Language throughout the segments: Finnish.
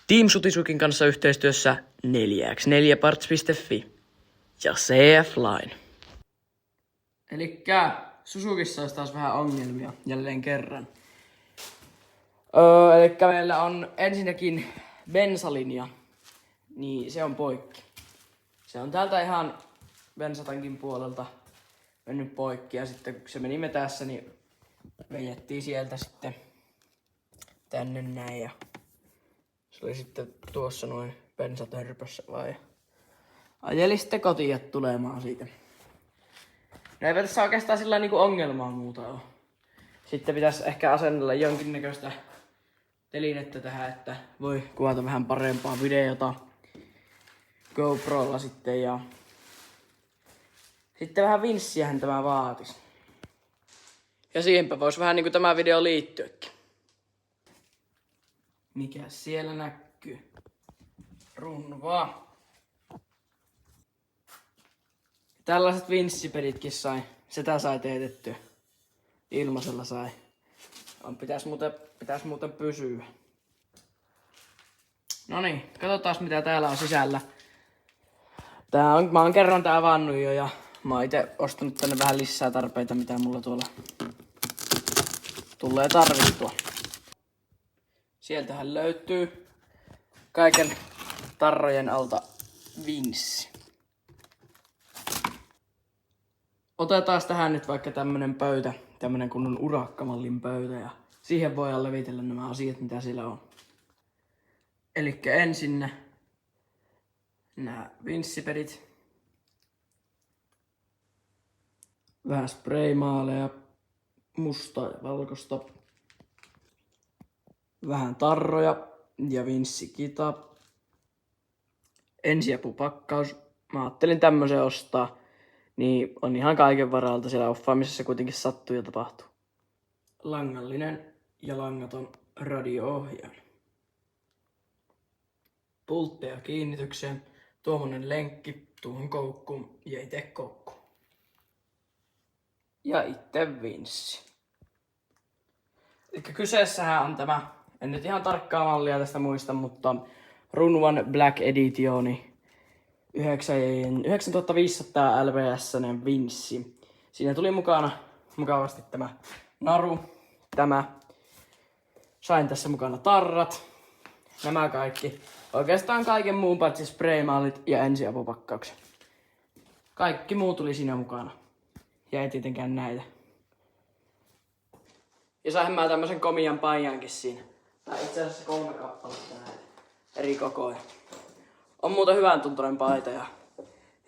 Team Sutisukin kanssa yhteistyössä 4x4parts.fi ja CF Line. Elikkä Susukissa olisi taas vähän ongelmia jälleen kerran. Elikkä meillä on ensinnäkin bensalinja, niin se on poikki. Se on täältä ihan bensatankin puolelta mennyt poikki ja sitten kun se meni metässä, niin vejettiin sieltä sitten tänne näin ja se oli sitten tuossa noin bensatörpössä vai ajeli sitten kotiin tulemaan siitä. No eipä tässä oikeastaan sillä niinku ongelmaa muuta ole. Sitten pitäisi ehkä asennella jonkinnäköistä telinettä tähän, että voi kuvata vähän parempaa videota GoProlla sitten ja sitten vähän vinssiähän tämä vaatisi. Ja siihenpä voisi vähän niinku tämä video liittyäkin. Mikä siellä näkyy? Runvaa. Tällaiset vinssipeditkin sai. Sitä sai teetettyä. Ilmaisella sai. Pitäis muuten pysyä. Noniin, katsotaan mitä täällä on sisällä. Mä oon kerran tää avannut jo ja mä oon ite ostanut tänne vähän lisää tarpeita, mitä mulla tuolla tulee tarvittua. Sieltähän löytyy kaiken tarrojen alta vinssi. Otetaan tähän nyt vaikka tämmönen pöytä, tämmönen kunnon urakkamallin pöytä ja siihen voidaan levitellä nämä asiat mitä siellä on. Elikkä ensin nämä vinssipedit. Vähän spraymaaleja, mustaa ja valkoista. Vähän tarroja ja vinssikita. Ensiapupakkaus. Mä ajattelin tämmösen ostaa. Niin on ihan kaiken varalta siellä offaamisessa kuitenkin sattuu ja tapahtuu. Langallinen ja langaton radio-ohjain. Pultteja kiinnitykseen. Tuommoinen lenkki tuohon koukkuun ja itse koukku. Ja itse vinssi. Eli kyseessähän on tämä, en nyt ihan tarkkaa mallia tästä muista, mutta Runvan Black Editioni 9500 LVS-nen vinssi. Siinä tuli mukavasti tämä naru, sain tässä mukana tarrat, nämä kaikki. Oikeastaan kaiken muun paitsi spraymaalit ja ensiapupakkauksen. Kaikki muu tuli siinä mukana. Ja ei tietenkään näitä. Ja sain mä tämmösen komian paijankin siinä. Tai itse asiassa 3 kappaletta näitä eri kokoja. On muuten hyvän tuntuinen paita ja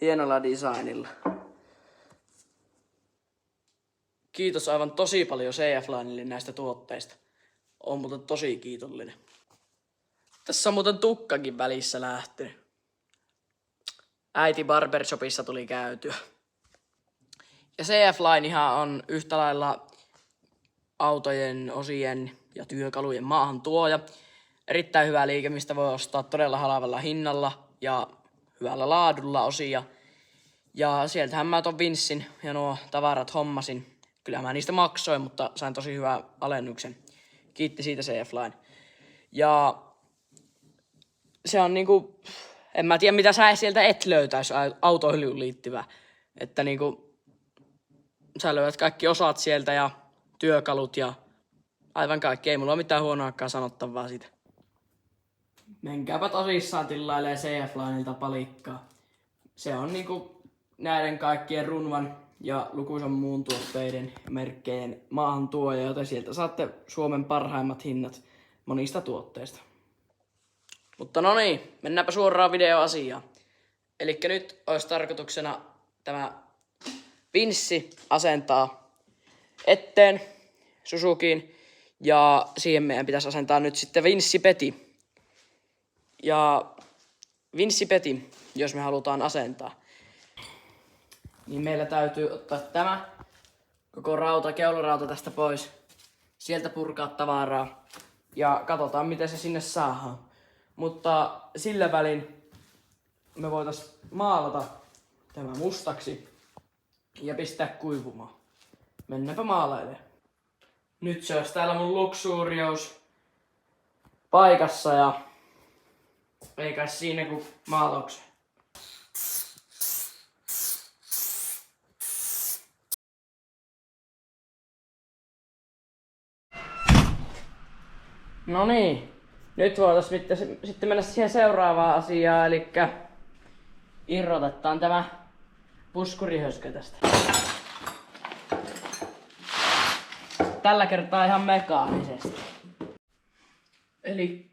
hienolla designilla. Kiitos aivan tosi paljon CF Linelle näistä tuotteista. Oon muuten tosi kiitollinen. Tässä on muuten tukkakin välissä lähtenyt. Äiti barbershopissa tuli käytyä. Ja CF Linehan on yhtä lailla autojen, osien ja työkalujen maahantuoja. Erittäin hyvä liike, mistä voi ostaa todella halvalla hinnalla ja hyvällä laadulla osia. Ja sieltähän mä ton vinssin ja nuo tavarat hommasin. Kyllä mä niistä maksoin, mutta sain tosi hyvän alennuksen. Kiitti siitä CF Line. Ja se on niinku, en mä tiedä mitä sä sieltä et löytäis autoiluun liittyvää. Että niinku, sä löydät kaikki osat sieltä ja työkalut ja aivan kaikki. Ei mulla ole mitään huonoakaan sanottavaa siitä. Menkääpä tosissaan tilailee CF Lineilta palikkaa. Se on niinku näiden kaikkien Runvan ja lukuisan muun tuotteiden merkkeen maahantuoja, joten sieltä saatte Suomen parhaimmat hinnat monista tuotteista. Mutta no niin, mennäänpä suoraan videoasiaan. Elikkä nyt olisi tarkoituksena tämä vinssi asentaa eteen Suzukiin ja siihen meidän pitäisi asentaa nyt sitten vinssipeti. Ja vinssipeti, jos me halutaan asentaa, niin meillä täytyy ottaa tämä koko keularauta tästä pois. Sieltä purkaa tavaraa ja katsotaan miten se sinne saadaan. Mutta sillä välin me voitais maalata tämä mustaksi ja pistää kuivumaan. Mennäänpä maalailemaan. Nyt se olisi täällä mun luksurious paikassa ja Ei kai siinä kun maalauksen. No niin, nyt voitaisiin sitten mennä siihen seuraavaan asiaan, eli irrotetaan tämä puskurihöskö tästä. Tällä kertaa ihan mekaanisesti. Eli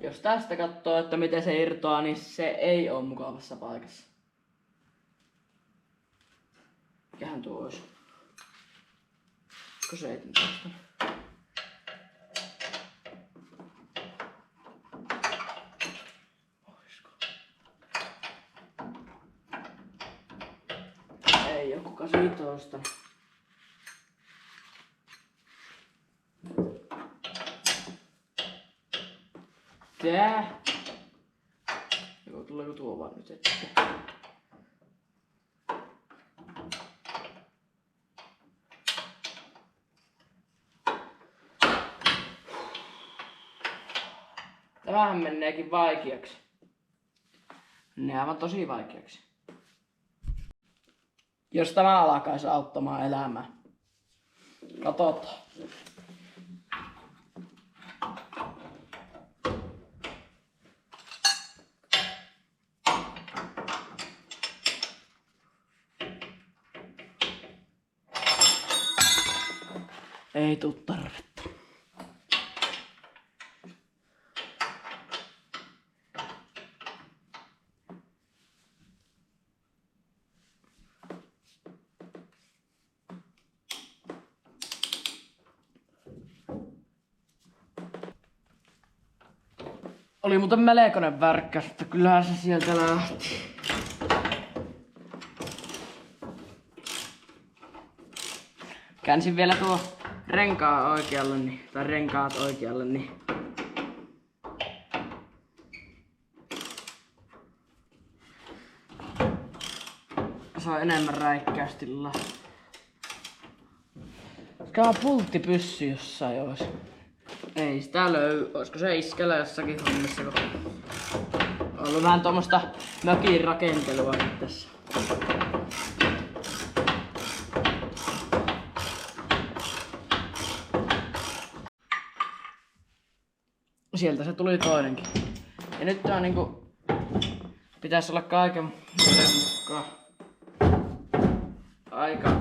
jos tästä katsoo, että miten se irtoaa, niin se ei ole mukavassa paikassa. Mikähän tuo olisi? Olisiko 17? Olisiko? Ei joku 18. Tää? Tuleeko tuo vaan nyt että? Tämähän meneekin vaikeaksi. Menee aivan tosi vaikeaksi. Jos tämä alkaisi auttamaan elämää. Katsotaan. Ei tuu tarvetta. Oli muuten melkoinen värkkäs, mutta kyllähän se sieltä lähti. Käänsin vielä tuo renkaa oikealle, tai renkaat oikealle, niin saa enemmän räikkäystillä. Olisikohan pulttipyssy jossain olisi? Ei sitä löy. Olisiko se iskellä jossakin hommissa, kun on ollut vähän tuommoista mökin rakentelua nyt tässä. Sieltä se tuli toinenkin. Ja nyt tää niinku pitäisi olla kaiken mukaan aika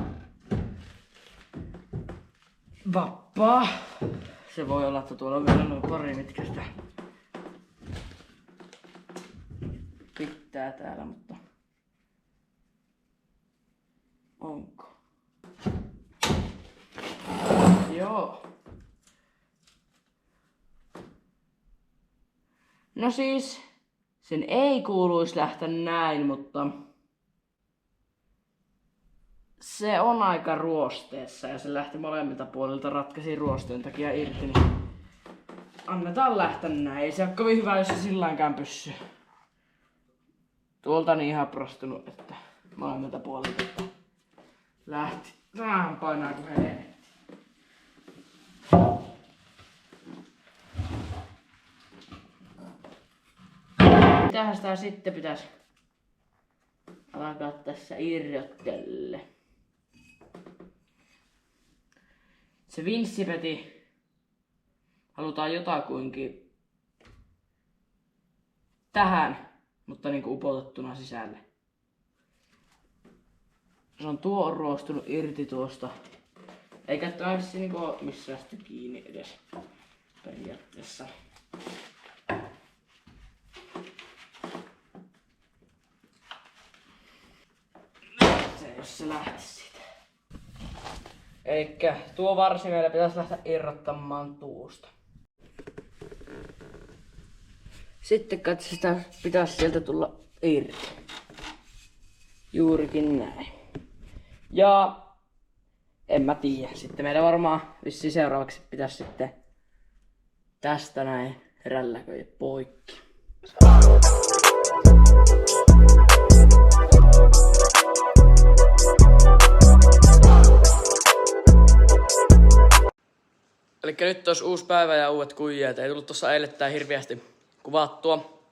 vapaa. Se voi olla, että tuolla on vielä noin pari, mitkä sitä pitää täällä, mutta onko? Joo. No siis, sen ei kuuluisi lähteä näin, mutta se on aika ruosteessa ja se lähti molemmilta puolilta, ratkaisi ruosteen takia irti, niin annetaan lähteä näin. Ei se ole kovin hyvä, jos se silläkään pysyy. Tuolta niin ihan prostunut, että molemmilta puolilta lähti. Vähän painaa kuin helvetti. Mitähän sitä sitten pitäisi alkaa tässä irrottelle? Se vinssipeti halutaan jotakuinkin tähän, mutta niinku upotettuna sisälle. Se on tuo on ruostunut irti tuosta. Eikä tämä niinku ole missään sitten kiinni edes periaatteessa. Jos se lähtisi siitä. Elikkä tuo varsi meillä pitäisi lähteä irrottamaan tuosta. Sitten katso sitä pitäisi sieltä tulla irti. Juurikin näin. Ja en mä tiedä. Sitten meidän varmaan vissiin seuraavaksi pitäisi sitten tästä näin rälläköjä poikki. Elikkä nyt olisi uusi päivä ja uudet kuijat. Ei tullut tossa eilettäin hirveästi kuvattua.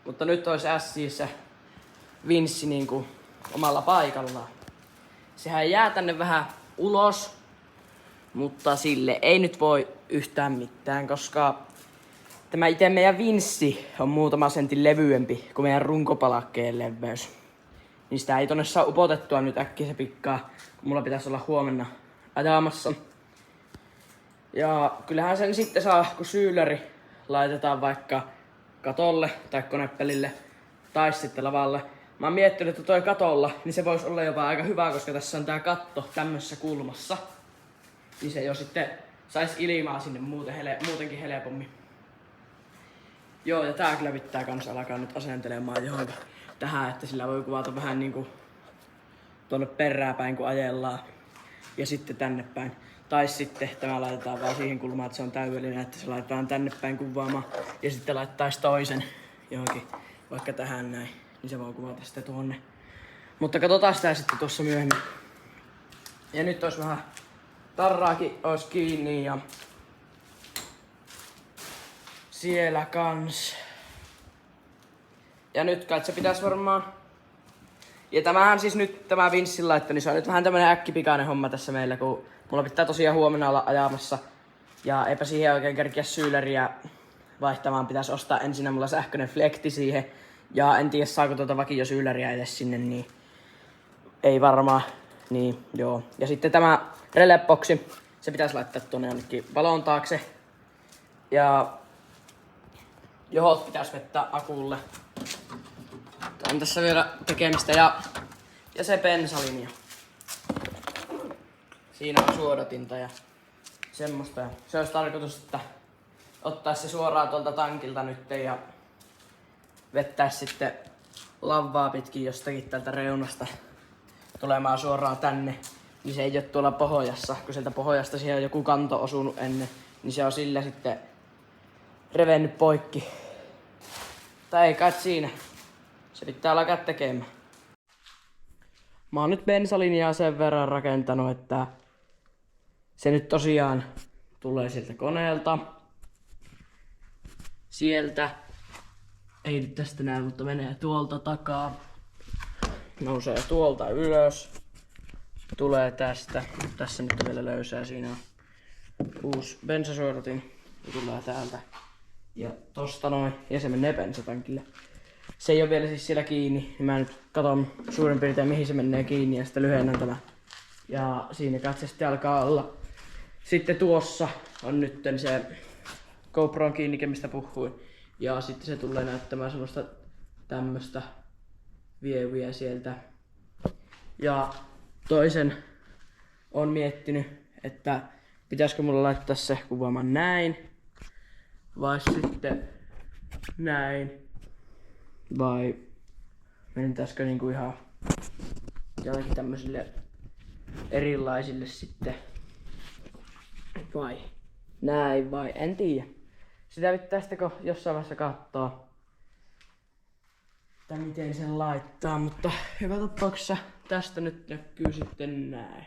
Mutta nyt olisi Sissä Vinssi niinku omalla paikallaan. Sehän jää tänne vähän ulos, mutta sille ei nyt voi yhtään mitään, koska tämä itse meidän Vinssi on muutama sentin levyempi kuin meidän runkopalakkeen leveys. Niin sitä ei tonne saa upotettua nyt äkkiä se pikkaa, kun mulla pitäisi olla huomenna ajamassa. Ja kyllähän sen sitten saa, kun syylläri laitetaan vaikka katolle tai konepelille tai sitten lavalle. Mä oon miettinyt, että toi katolla, niin se voisi olla jopa aika hyvä, koska tässä on tää katto tämmössä kulmassa. Niin se jo sitten sais ilmaa sinne muutenkin helpommin. Joo, ja tää kyllä pitää kans alkaa nyt asentelemaan johonkin tähän, että sillä voi kuvata vähän niinku tuonne perääpäin kun ajellaan. Ja sitten tänne päin. Tai sitten tämä laitetaan vaan siihen kulmaan, että se on täydellinen, että se laitetaan tänne päin kuvaamaan. Ja sitten laittais toisen johonkin, vaikka tähän näin. Niin se voi kuvata sitten tuonne. Mutta katsotaan sitä sitten tuossa myöhemmin. Ja nyt olisi vähän tarraakin olisi kiinni ja siellä kans. Ja nyt kai se pitäisi varmaan. Ja tämähän siis nyt, tämä Vinssin laitto, niin se on nyt vähän tämmönen äkkipikainen homma tässä meillä, kun mulla pitää tosiaan huomenna olla ajamassa. Ja eipä siihen oikein kerkiä syyleriä vaihtamaan, pitäisi ostaa ensin mulla sähköinen flekti siihen. Ja en tiedä saako tuota vakiosyyleriä edes sinne, niin ei varmaan. Niin, joo. Ja sitten tämä releboksi, se pitäisi laittaa tuonne jonnekin valon taakse. Ja johot pitäisi vettää akulle. On tässä vielä tekemistä ja se bensalinja. Siinä on suodatinta ja semmoista. Se olisi tarkoitus, että ottaisi se suoraan tuolta tankilta nyt ja vettäisi sitten lavaa pitkin jostakin tältä reunasta tulemaan suoraan tänne. Niin se ei ole tuolla pohjassa, kun sieltä pohjasta siihen on joku kanto osunut ennen. Niin se on sillä sitten revennyt poikki. Tai ei kai siinä. Se pitää alkaa tekemään. Mä oon nyt bensalinjaa sen verran rakentanut, että se nyt tosiaan tulee sieltä koneelta. Sieltä. Ei nyt tästä näe, mutta menee tuolta takaa. Nousee tuolta ylös. Tulee tästä. Tässä nyt on vielä löysää. Siinä on uusi bensasuodatin. Ja tulee täältä. Ja tosta noin. Ja se menee bensatankille. Se ei ole vielä siis siellä kiinni, niin mä nyt katon suurin piirtein mihin se menee kiinni ja sitten lyhennän tämä. Ja siinä katse sitten alkaa olla. Sitten tuossa on nyt se GoPron kiinnike, mistä puhuin. Ja sitten se tulee näyttämään semmoista tämmöstä vieviä sieltä. Ja toisen on miettinyt, että pitäisikö mulla laittaa se kuvaamaan näin. Vai sitten näin. Vai mentäisikö niinku ihan jollakin tämmöisille erilaisille sitten. Vai näin vai en tiedä. Sitä pitää sitten jossain vaiheessa katsoa, että miten sen laittaa, mutta hyvä tapauksessa tästä nyt näkyy sitten näin.